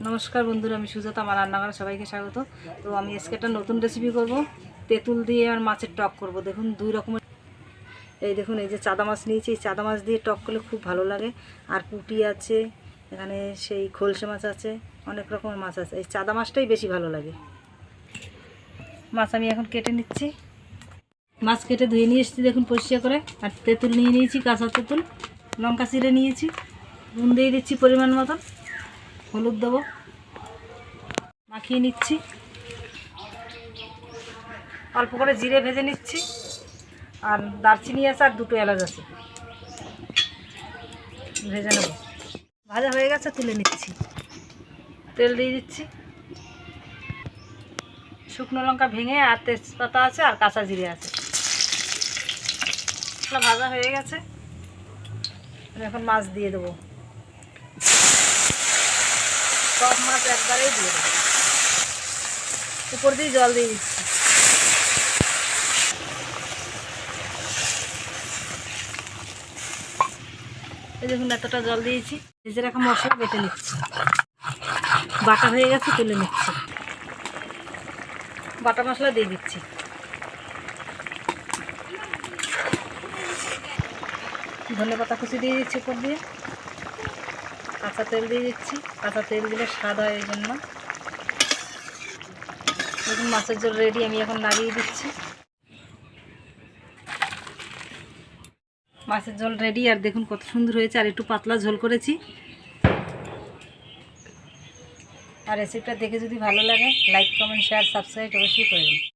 নমস্কার বন্ধুরা, আমি সুজাতা। আমার রান্নাঘরে সবাইকে স্বাগত। তো আমি আজকে একটা নতুন রেসিপি করব। তেঁতুল দিয়ে আর মাছের টক করব। দেখুন দুই রকমের, এই দেখুন এই যে চাদা মাছ নিয়েছি। এই চাদা মাছ দিয়ে টক করলে খুব ভালো লাগে। আর পুঁটি আছে, এখানে সেই খলসে মাছ আছে, অনেক রকমের মাছ আছে। এই চাদা মাছটাই বেশি ভালো লাগে। মাছ আমি এখন কেটে নিচ্ছি। মাছ কেটে ধুয়ে নিয়ে এসেছি দেখুন পরিষ্কার করে। আর তেঁতুল নিয়ে নিয়েছি, কাঁচা তেঁতুল। লঙ্কা চিড়ে নিয়েছি, নুন দিয়ে দিচ্ছি পরিমাণ মতন, হলুদ দেবো, মাখিয়ে নিচ্ছি। অল্প করে জিরে ভেজে নিচ্ছি। আর দারচিনি আছে আর দুটো এলাচ আছে, ভেজে নেব। ভাজা হয়ে গেছে, তুলে নিচ্ছি। তেল দিয়ে দিচ্ছি, শুকনো লঙ্কা ভেঙে, আর তেজপাতা আছে আর কাঁচা জিরে আছে। ভাজা হয়ে গেছে, এখন মাছ দিয়ে দেবো। সব মাছ একবারেই দিয়ে দেবো। উপর দিয়ে জল দিয়ে দিচ্ছি। এই দেখুন এতটা জল দিয়েছি। ভেজে রাখা মশলা বেটে নিচ্ছি। বাটা হয়ে গেছে, তুলে নিচ্ছি। বাটা মশলা দিয়ে দিচ্ছি। ধনেপাতা কুচি দিয়ে দিচ্ছি উপর দিয়ে। কাঁচা তেল দিয়ে দিচ্ছি। কাঁচা তেল দিলে স্বাদ হয়, এই জন্য। দেখুন মাছের ঝোল রেডি। আমি এখন নাড়িয়ে দিচ্ছি। মাছের ঝোল রেডি। আর দেখুন কত সুন্দর হয়েছে। আর একটু পাতলা ঝোল করেছি। আর রেসিপিটা দেখে যদি ভালো লাগে, লাইক, কমেন্ট, শেয়ার, সাবস্ক্রাইব অবশ্যই করে দিন।